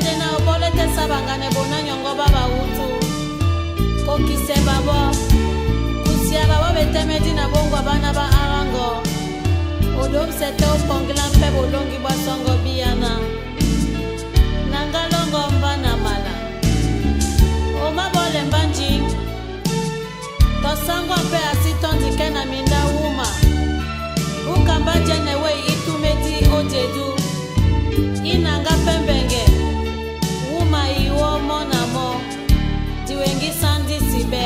bende na obole te sabangane bona nyongo baba utu kokise babo kusia babo betemedi na bongo bana ba arango odom sete opongela mpe bolongi bwasongo biyana nangalongo mbana mala oma bole mbanji tosango mpe asitondike na minda wuma ukamba jenewe itumeti ojedu inanga pembenge wuma iwo monamo diwengi sandi sibe